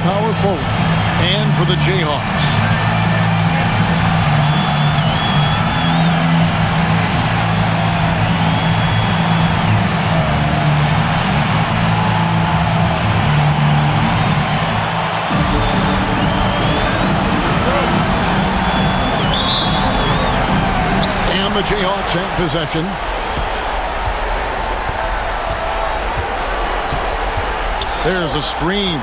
power forward. And for the Jayhawks. And the Jayhawks have possession. There's a screen.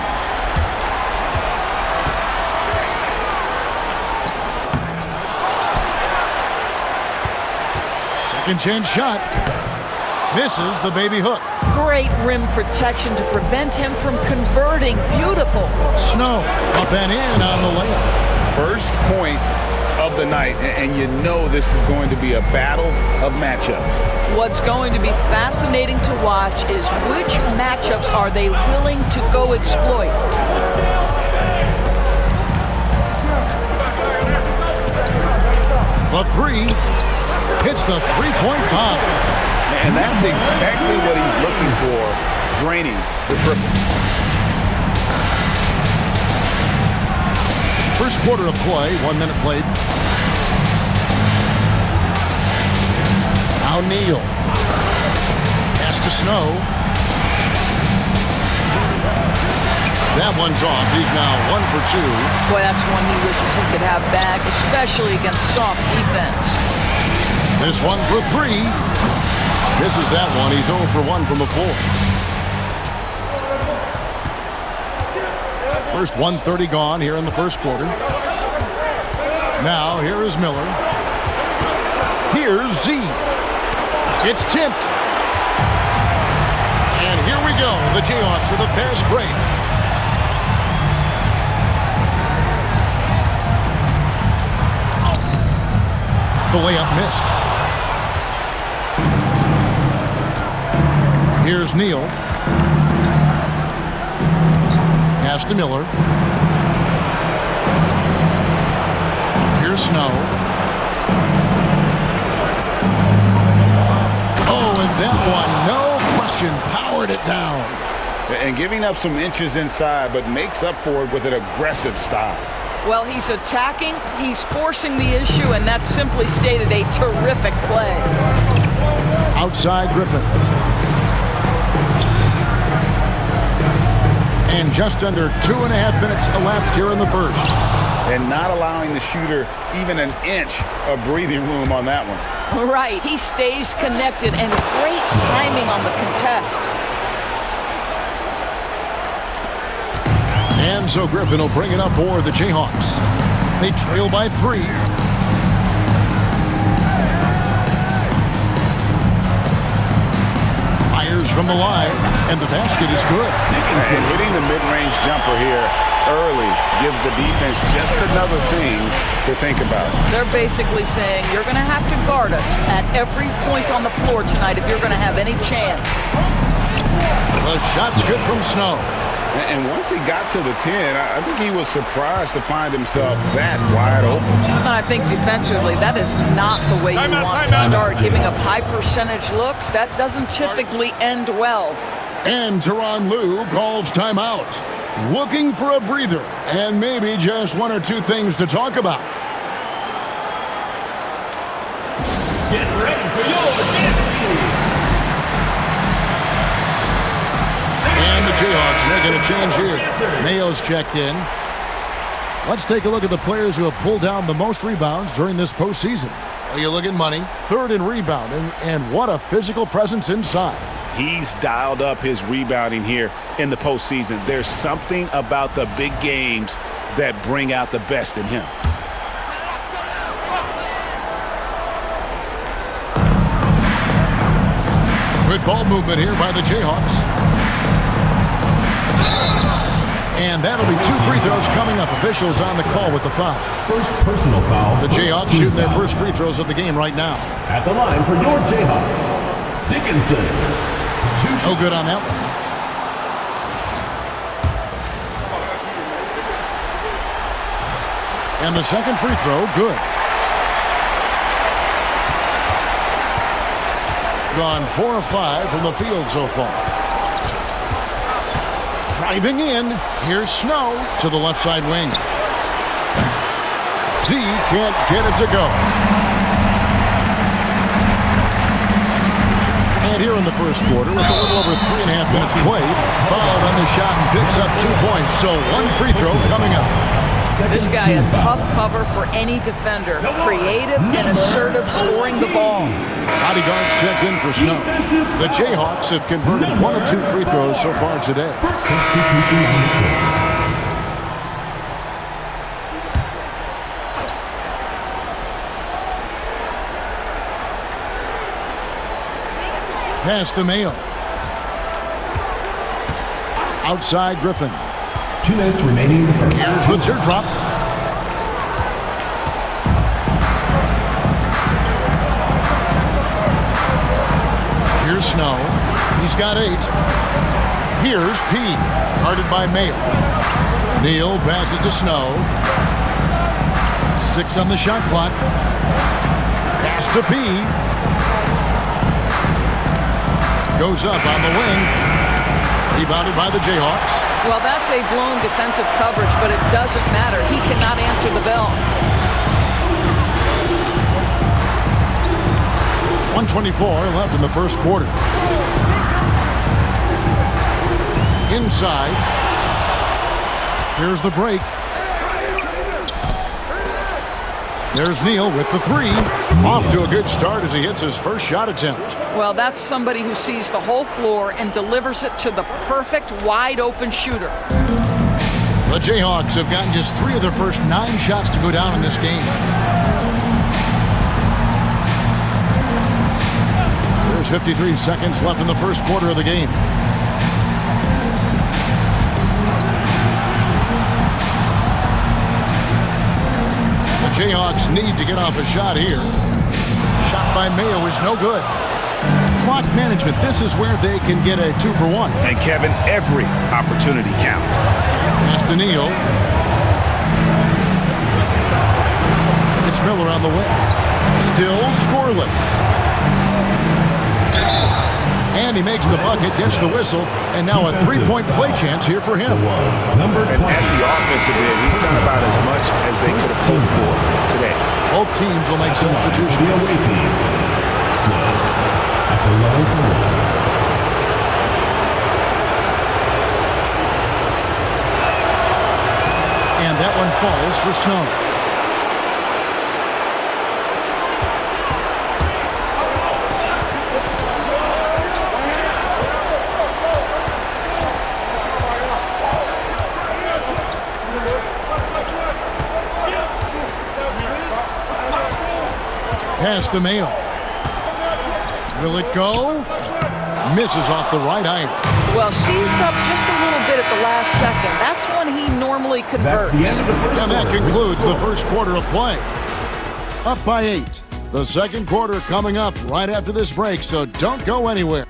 Second chance shot. Misses the baby hook. Great rim protection to prevent him from converting. Beautiful. Snow up and in on the layup. First points of the night, and you know this is going to be a battle of matchups. What's going to be fascinating to watch is which matchups are they willing to go exploit. The three hits the three-point bomb. And that's exactly what he's looking for, draining the triple. First quarter of play, 1 minute played. Now Neal. Pass to Snow. That one's off. He's now 1 for 2. Boy, that's one he wishes he could have back, especially against soft defense. This one for 3. Misses that one. He's 0 for 1 from the floor. First 1:30 gone here in the first quarter. Now here is Miller. Here's Z. It's tipped. And here we go. The Jayhawks with a fast break. The layup missed. Here's Neal. Pass to Miller. Here's Snow. Oh, and that one, no question, powered it down. And giving up some inches inside, but makes up for it with an aggressive style. Well, he's attacking, he's forcing the issue, and that's simply stated a terrific play. Outside Griffin. And just under 2.5 minutes elapsed here in the first. And not allowing the shooter even an inch of breathing room on that one. Right, he stays connected, and great timing on the contest. And so Griffin will bring it up for the Jayhawks. They trail by 3. Fires from the line, and the basket is good. And hitting the mid-range jumper here early gives the defense just another thing to think about. They're basically saying you're going to have to guard us at every point on the floor tonight if you're going to have any chance. The shot's good from Snow. And once he got to the 10, I think he was surprised to find himself that wide open. I think defensively, that is not the way you want to start. Giving up high percentage looks, that doesn't typically end well. And Tyronn Lue calls timeout. Looking for a breather and maybe just 1 or 2 things to talk about. Get ready for your dance move. And the Jayhawks making a change here. Mayo's checked in. Let's take a look at the players who have pulled down the most rebounds during this postseason. Well, you look at Money, 3rd in rebounding, and what a physical presence inside. He's dialed up his rebounding here in the postseason. There's something about the big games that bring out the best in him. Good ball movement here by the Jayhawks. And that'll be 2 free throws coming up. Officials on the call with the foul. First personal foul. The Jayhawks shooting their first free throws of the game right now. At the line for your Jayhawks, Dickinson. No good on that one. And the second free throw, good. Gone 4 of 5 from the field so far. Driving in. Here's Snow to the left side wing. Z can't get it to go. And here in the first quarter, with a little over 3.5 minutes played, fouled on the shot and picks up 2 points. So one free throw coming up. This guy, a tough cover for any defender. Creative and assertive scoring the ball. Bodyguards checked in for Snow. The Jayhawks have converted 1 of 2 free throws so far today. Pass to Mayo. Outside Griffin. 2 minutes remaining in the first. Here's the teardrop. Here's Snow. He's got 8. Here's P. Guarded by Mayo. Neal passes to Snow. 6 on the shot clock. Pass to P. Goes up on the wing. Rebounded by the Jayhawks. Well, that's a blown defensive coverage, but it doesn't matter. He cannot answer the bell. 1:24 left in the first quarter. Inside. Here's the break. There's Neal with the 3. Off to a good start as he hits his first shot attempt. Well, that's somebody who sees the whole floor and delivers it to the perfect wide-open shooter. The Jayhawks have gotten just 3 of their first 9 shots to go down in this game. There's 53 seconds left in the first quarter of the game. The Jayhawks need to get off a shot here. Shot by Mayo is no good. Clock management, this is where they can get a 2 for 1. And Kevin, every opportunity counts. Pass to Neal. It's Miller on the wing. Still scoreless. And he makes the bucket, gets the whistle, and now a 3-point play chance here for him. Number 20. And at the offensive end, he's done about as much as they could have hoped for today. Both teams will make substitutions. The away team. Snow at the line for 1. And that one falls for Snow. Pass to Mayo. Will it go? Misses off the right iron. Well, seized up just a little bit at the last second. That's when he normally converts. That's the end of the first And that quarter. concludes the first quarter of play. Up by 8. The second quarter coming up right after this break, so don't go anywhere.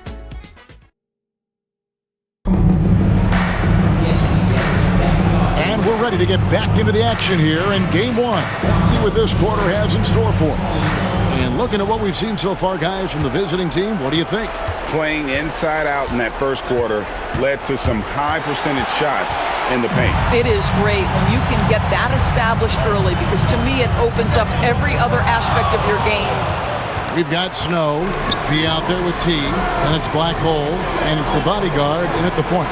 And we're ready to get back into the action here in Game 1. Let's see what this quarter has in store for us. And looking at what we've seen so far, guys, from the visiting team, what do you think? Playing inside out in that first quarter led to some high percentage shots in the paint. It is great when you can get that established early because to me it opens up every other aspect of your game. We've got Snow, P out there with T, and it's Black Hole, and it's the bodyguard in at the point.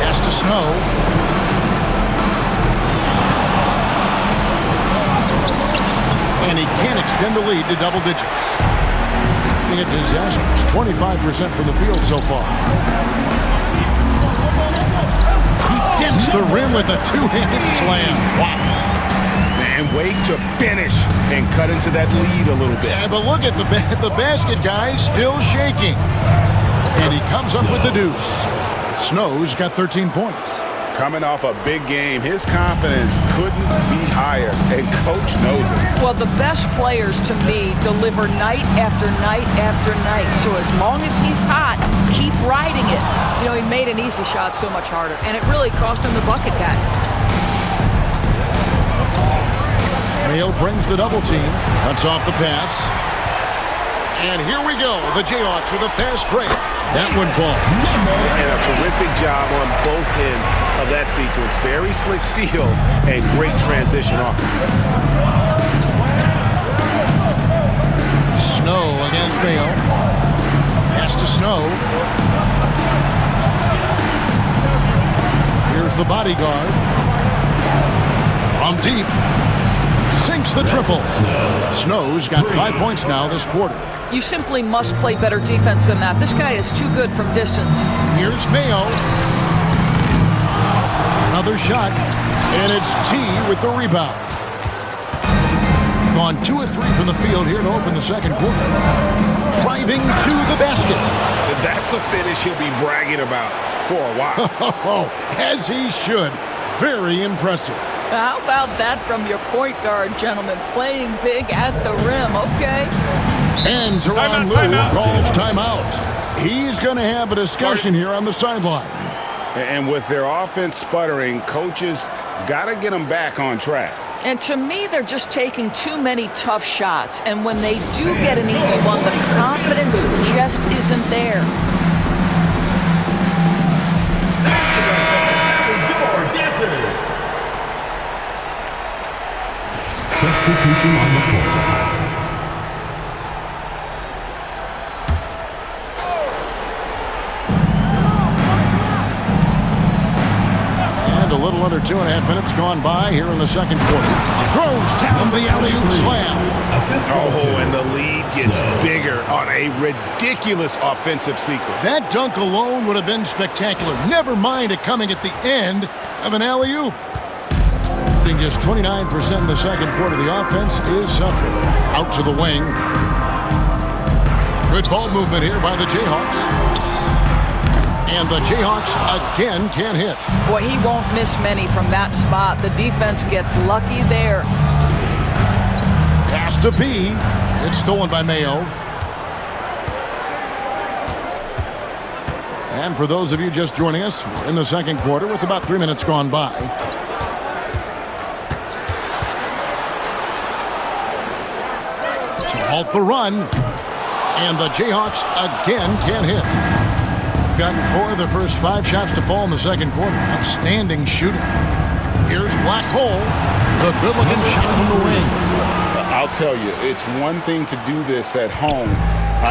Pass to Snow. And he can't extend the lead to double digits. Being a disastrous 25% from the field so far. He dents the rim with a two-handed slam. Wow. And wait to finish and cut into that lead a little bit. Yeah, but look at the basket guy still shaking. And he comes up with the deuce. Snow's got 13 points. Coming off a big game, his confidence couldn't be higher, and Coach knows it. Well, the best players, to me, deliver night after night after night. So as long as he's hot, keep riding it. You know, he made an easy shot so much harder, and it really cost him the bucket, guys. Mayo brings the double team, cuts off the pass. And here we go. The Jayhawks with a fast break. That one falls. And a terrific job on both ends of that sequence. Very slick steal and great transition off. Snow against Mayo. Pass to Snow. Here's the bodyguard. From deep. Sinks the triple. Snow's got 5 points now this quarter. You simply must play better defense than that. This guy is too good from distance. Here's Mayo. Another shot. And it's T with the rebound. Gone 2 of 3 from the field here to open the second quarter. Driving to the basket. That's a finish he'll be bragging about for a while. As he should. Very impressive. How about that from your point guard, gentlemen? Playing big at the rim, okay? And Teron Lue calls timeout. He's going to have a discussion here on the sideline. And with their offense sputtering, coaches got to get them back on track. And to me, they're just taking too many tough shots. And when they do get an easy one, the confidence just isn't there. Substitution on the court. And a little under 2.5 minutes gone by here in the second quarter. Throws down the alley-oop slam. And the lead gets bigger on a ridiculous offensive sequence. That dunk alone would have been spectacular. Never mind it coming at the end of an alley-oop. Just 29% in the second quarter. The offense is suffering. Out to the wing. Good ball movement here by the Jayhawks. And the Jayhawks again can't hit. Boy, he won't miss many from that spot. The defense gets lucky there. Pass to P. It's stolen by Mayo. And for those of you just joining us, we're in the second quarter with about 3 minutes gone by. To halt the run. And the Jayhawks again can't hit. Gotten 4 of the first 5 shots to fall in the second quarter. Outstanding shooting. Here's Black Hole. The good-looking shot from the wing. I'll tell you, it's one thing to do this at home,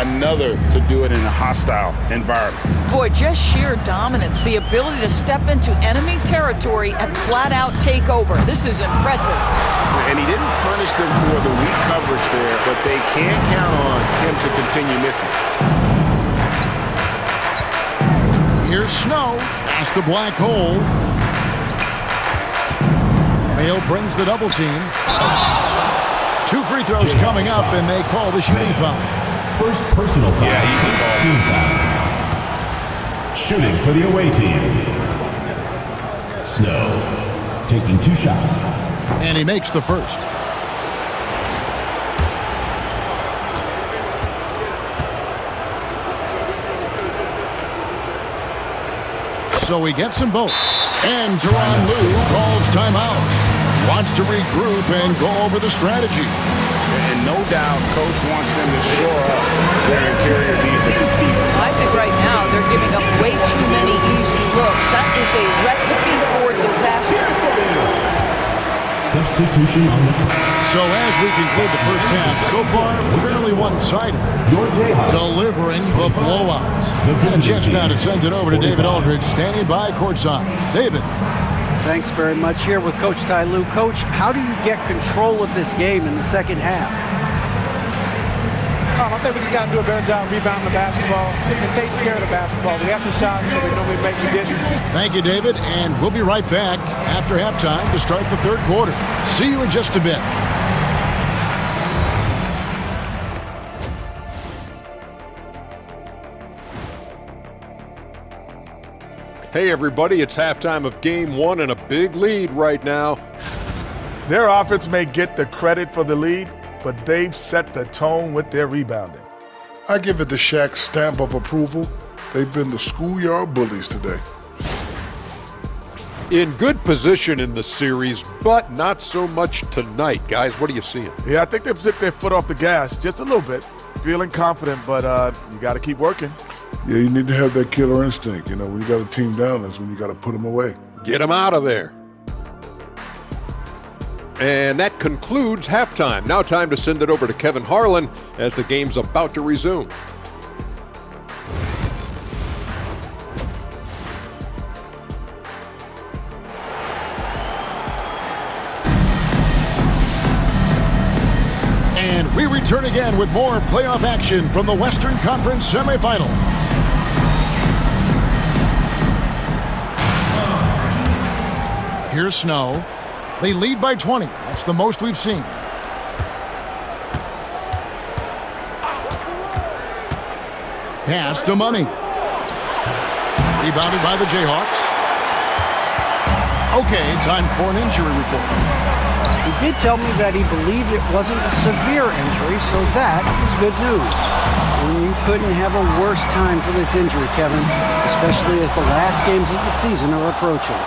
another to do it in a hostile environment. Boy, just sheer dominance. The ability to step into enemy territory and flat-out take over. This is impressive. And he didn't punish them for the weak coverage there, but they can't count on him to continue missing. Here's Snow. Pass the Black Hole. Mayo brings the double team. 2 free throws coming up, and they call the shooting foul. First personal foul. Yeah, easy ball. Team foul. Shooting for the away team. Snow taking 2 shots. And he makes the first. So he gets them both. And Teron Lue calls timeout. Wants to regroup and go over the strategy. And no doubt, Coach wants them to shore up their interior defense. I think right now they're giving up way too many easy looks. That is a recipe for disaster. Substitution on the court. So as we conclude the first half, so far fairly one-sided. Delivering the blowout. And a chance now to send it over to David Aldridge, standing by courtside. David. Thanks very much. Here with Coach Ty Lue. Coach, how do you get control of this game in the second half? I think we just got to do a better job rebounding the basketball and taking care of the basketball. We had some shots that we normally make, we didn't. Thank you, David, and we'll be right back after halftime to start the third quarter. See you in just a bit. Hey everybody, it's halftime of game 1 and a big lead right now. Their offense may get the credit for the lead, but they've set the tone with their rebounding. I give it the Shaq stamp of approval. They've been the schoolyard bullies today. In good position in the series, but not so much tonight. Guys, what are you seeing? Yeah, I think they've took their foot off the gas just a little bit. feeling confident, but you got to keep working. Yeah, you need to have that killer instinct. You know, when you got a team down, that's when you got to put them away. Get him out of there. And that concludes halftime. Now time to send it over to Kevin Harlan as the game's about to resume. And we return again with more playoff action from the Western Conference semifinal. Here's Snow. They lead by 20. That's the most we've seen. Pass to Money. Rebounded by the Jayhawks. Okay, time for an injury report. He did tell me that he believed it wasn't a severe injury, so that is good news. And you couldn't have a worse time for this injury, Kevin, especially as the last games of the season are approaching.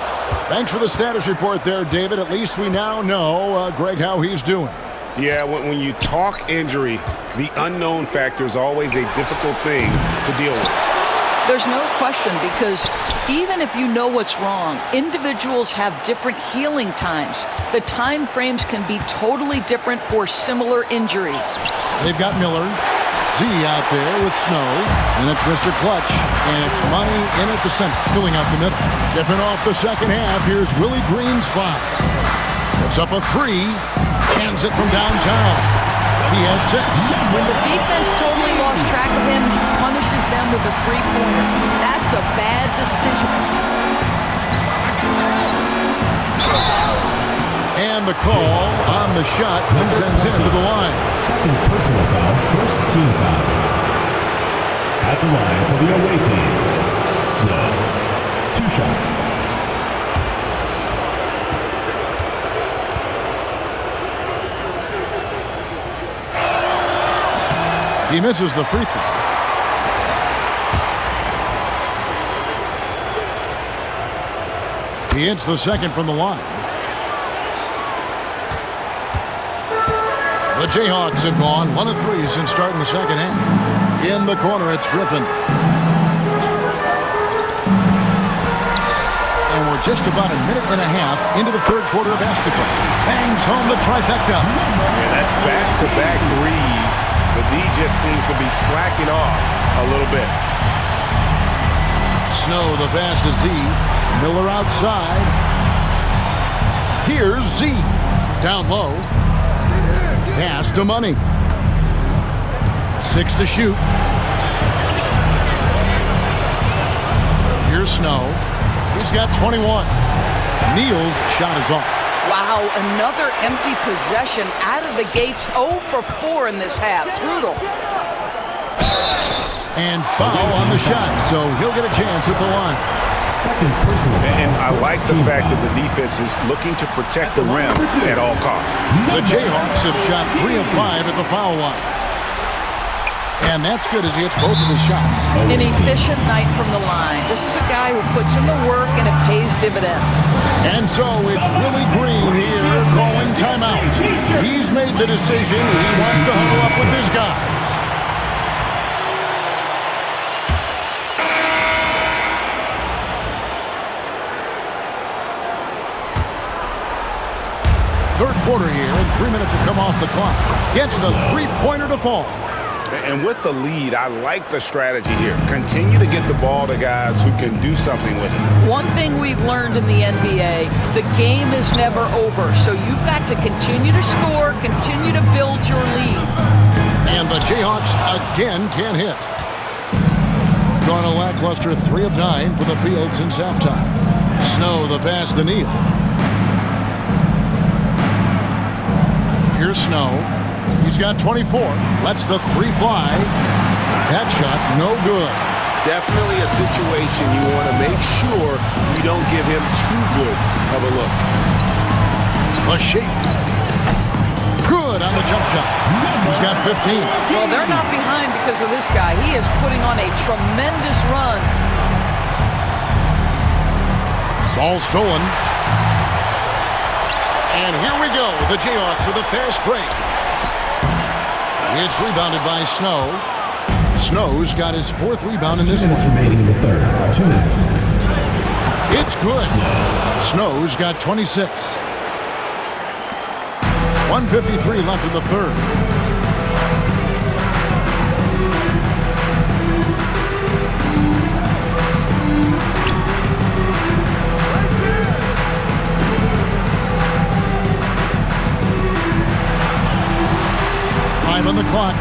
Thanks for the status report there, David. At least we now know, Greg, how he's doing. Yeah, when you talk injury, the unknown factor is always a difficult thing to deal with. There's no question, because even if you know what's wrong, individuals have different healing times. The time frames can be totally different for similar injuries. They've got Miller, Z out there with Snow, and it's Mr. Clutch, and it's Money in at the center, filling out the middle. Chipping off the second half, here's Willie Green's foul. It's up a three, cans it from downtown. He has 6. When the defense totally lost track of him, he punishes them with a three-pointer. That's a bad decision. And the call on the shot that sends him to the line. Second personal foul, first team foul. At the line for the away team. Snow. 2 shots. He misses the free throw. He hits the second from the line. The Jayhawks have gone 1 of 3 since starting the second half. In the corner, it's Griffin. And we're just about a minute and a half into the third quarter of basketball. Bangs home the trifecta. Yeah, that's back-to-back threes. The D just seems to be slacking off a little bit. Snow the pass to Z. Miller outside. Here's Z. Down low. Pass to Money. 6 to shoot. Here's Snow. He's got 21. Neal's shot is off. Wow, another empty possession out of the gates. 0 for 4 in this half. Brutal. And foul on the shot, so he'll get a chance at the line. Second personal foul. And I like the fact that the defense is looking to protect the rim at all costs. The Jayhawks have shot 3 of 5 at the foul line. And that's good as he hits both of his shots. An efficient night from the line. This is a guy who puts in the work and it pays dividends. And so it's Willie Green here calling timeout. He's made the decision. He wants to huddle up with his guys. Third quarter here, and 3 minutes have come off the clock. Gets the three-pointer to fall. And with the lead, I like the strategy here. Continue to get the ball to guys who can do something with it. One thing we've learned in the NBA, the game is never over. So you've got to continue to score, continue to build your lead. And the Jayhawks again can't hit. Gone a lackluster 3 of 9 from the field since halftime. Snow the pass to Neal. Here's Snow. He's got 24. Lets the 3 fly. That shot, no good. Definitely a situation you want to make sure you don't give him too good of a look. A shake. Good on the jump shot. He's got 15. Well, they're not behind because of this guy. He is putting on a tremendous run. Ball stolen. And here we go. The Jayhawks with a fast break. It's rebounded by Snow. Snow's got his 4th rebound in this 2 one. minutes remaining in the third. 2 minutes. It's good. Snow's got 26. 1:53 left in the third. On the clock.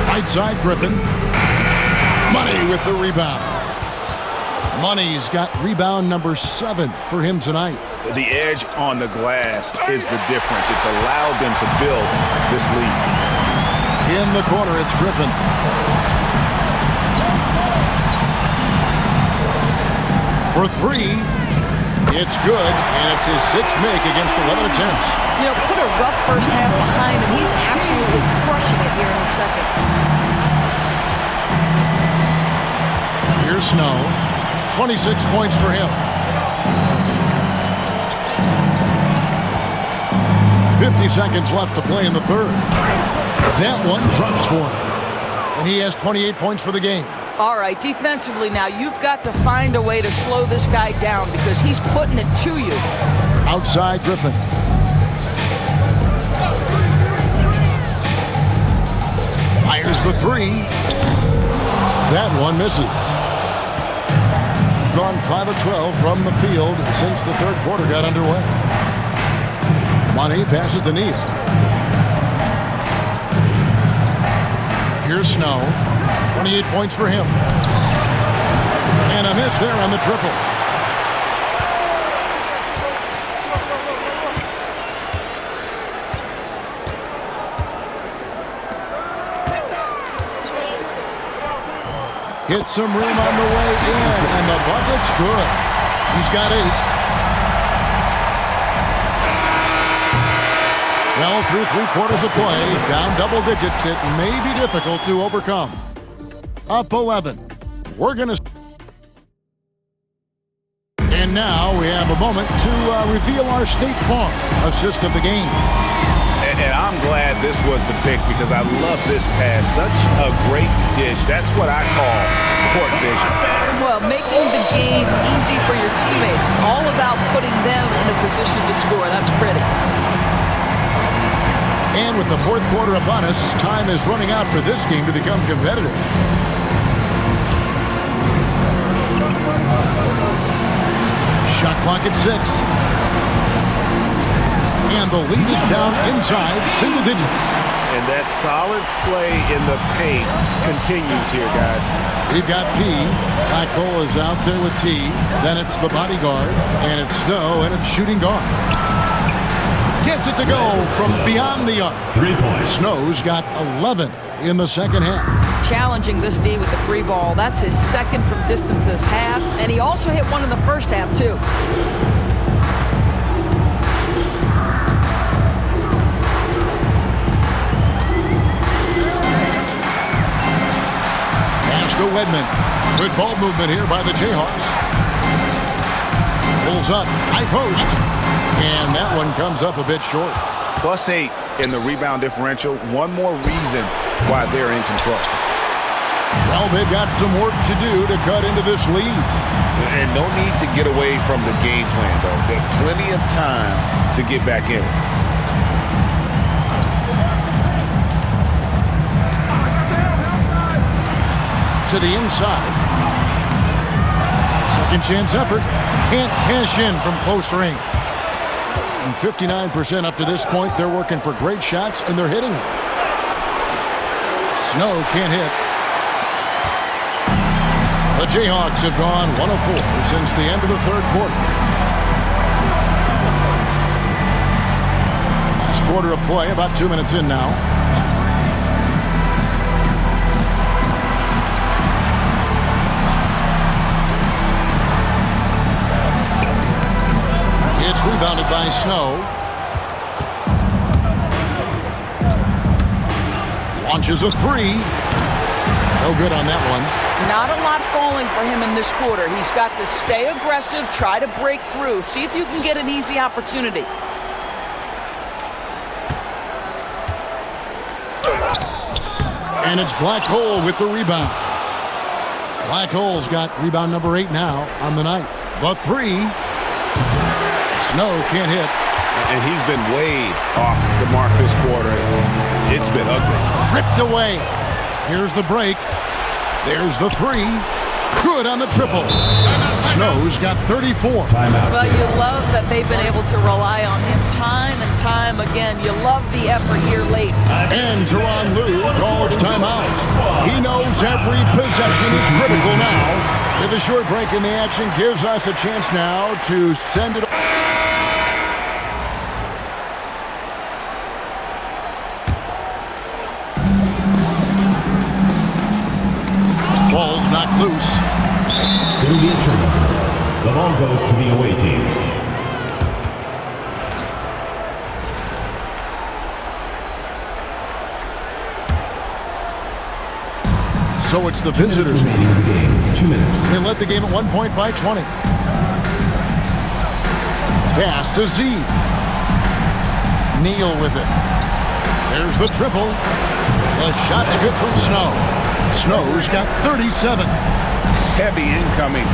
Right side, Griffin. Money with the rebound. Money's got rebound number 7 for him tonight. The edge on the glass is the difference. It's allowed them to build this lead. In the corner, it's Griffin. For 3. It's good, and it's his 6th make against 11 attempts. You know, put a rough first half behind him. He's absolutely crushing it here in the second. Here's Snow. 26 points for him. 50 seconds left to play in the third. That one drops for him. And he has 28 points for the game. All right, defensively now, you've got to find a way to slow this guy down because he's putting it to you. Outside Griffin. Fires the 3. That one misses. Gone 5 of 12 from the field since the third quarter got underway. Money passes to Neal. Here's Snow. 28 points for him. And a miss there on the triple. Gets some room on the way in, and the bucket's good. He's got 8. Well, through 3 quarters of play, down double digits, it may be difficult to overcome. Up 11. We're going to... And now we have a moment to reveal our State Farm assist of the game. And I'm glad this was the pick because I love this pass. Such a great dish. That's what I call court vision. Well, making the game easy for your teammates. All about putting them in a position to score. That's pretty. And with the fourth quarter upon us, time is running out for this game to become competitive. Shot clock at 6. And the lead is down inside single digits. And that solid play in the paint continues here, guys. We've got P. Blackwell is out there with T. Then it's the bodyguard. And it's Snow, and it's shooting guard. Gets it to go from beyond the arc. 3 points. Snow's got 11 in the second half. Challenging this D with the 3 ball. That's his second from distance this half. And he also hit one in the first half, too. Pass to Wedman. Good ball movement here by the Jayhawks. Pulls up. High post. And that one comes up a bit short. +8 in the rebound differential. One more reason why they're in control. Well, they've got some work to do to cut into this lead. And no need to get away from the game plan, though. There's plenty of time to get back in it. To the inside. Second chance effort. Can't cash in from close range. And 59% up to this point. They're working for great shots, and they're hitting them. Snow can't hit. The Jayhawks have gone 1 of 4 since the end of the third quarter. Last quarter of play, about 2 minutes in now. It's rebounded by Snow. Launches a 3. No good on that one. Not a lot falling for him in this quarter. He's got to stay aggressive, try to break through. See if you can get an easy opportunity. And it's Black Hole with the rebound. Black Hole's got rebound number 8 now on the night. The three. Snow can't hit. And he's been way off the mark this quarter. It's been ugly. Ripped away. Here's the break. There's the three. Good on the triple. Snow's got 34. Well, you love that they've been able to rely on him time and time again. You love the effort here late. And Teron Lue calls timeout. He knows every possession is critical now. With a short break in the action, gives us a chance now to send it. Ball's knocked loose. It'll be a turnover. The ball goes to the away team. So it's the visitors. Remaining in the game. 2 minutes. They led the game at 1 point by 20. Pass to Z. Neal with it. There's the triple. The shot's good from Snow. Snow's got 37. Heavy incoming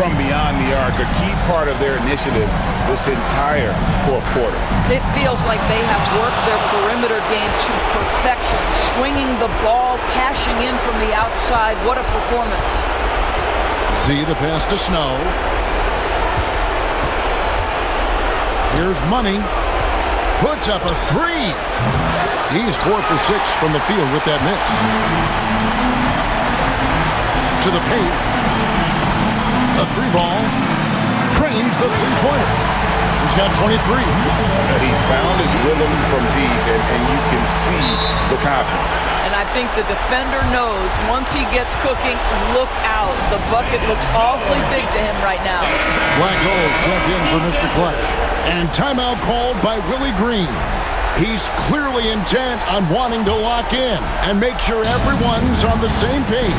from beyond the arc, a key part of their initiative this entire fourth quarter. It feels like they have worked their perimeter game to perfection, swinging the ball, cashing in from the outside. What a performance. Z the pass to Snow. Here's Money. Puts up a three. He's 4 for 6 from the field with that miss. To the paint. A three ball. Trains the three-pointer. He's got 23. He's found his rhythm from deep, and you can see the confidence. And I think the defender knows once he gets cooking, look out. The bucket looks awfully big to him right now. Black Hole checked in for Mr. Clutch. And timeout called by Willie Green. He's clearly intent on wanting to lock in and make sure everyone's on the same page.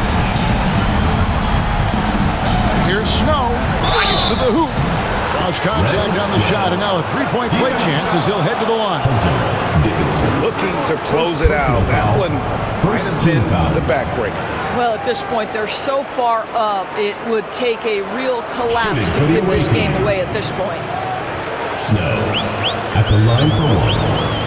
Here's Snow. Drives to the hoop. Draws contact on the shot, and now a three-point play chance as he'll head to the line. Looking to close it out. That one might have been the backbreaker. Well, at this point, they're so far up, it would take a real collapse to give this game away at this point. Snow at the line for one.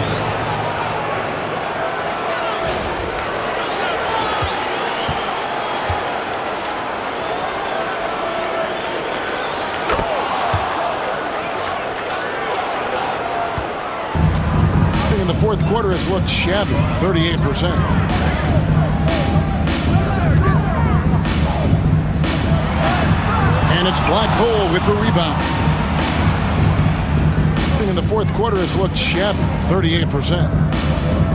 In the fourth quarter, it's looked shabby, 38%. And it's Black Hole with the rebound. In the fourth quarter, it's looked shabby, 38%.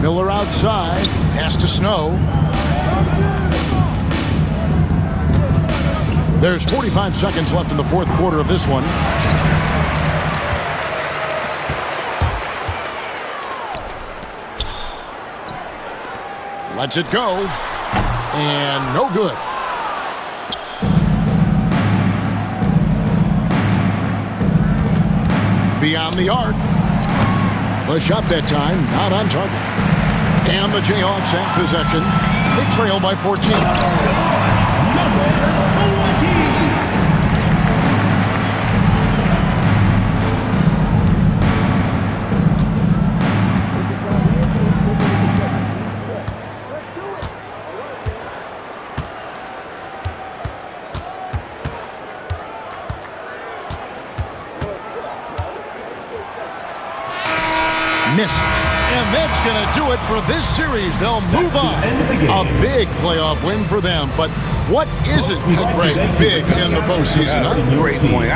Miller outside, pass to Snow. There's 45 seconds left in the fourth quarter of this one. Lets it go, and no good. Beyond the arc. The shot that time, not on target. And the Jayhawks have possession. They trail by 14. Number 20. Missed. And that's going to do it for this series. They'll move on. A big playoff win for them. But what isn't big in the postseason? Huh? Great point.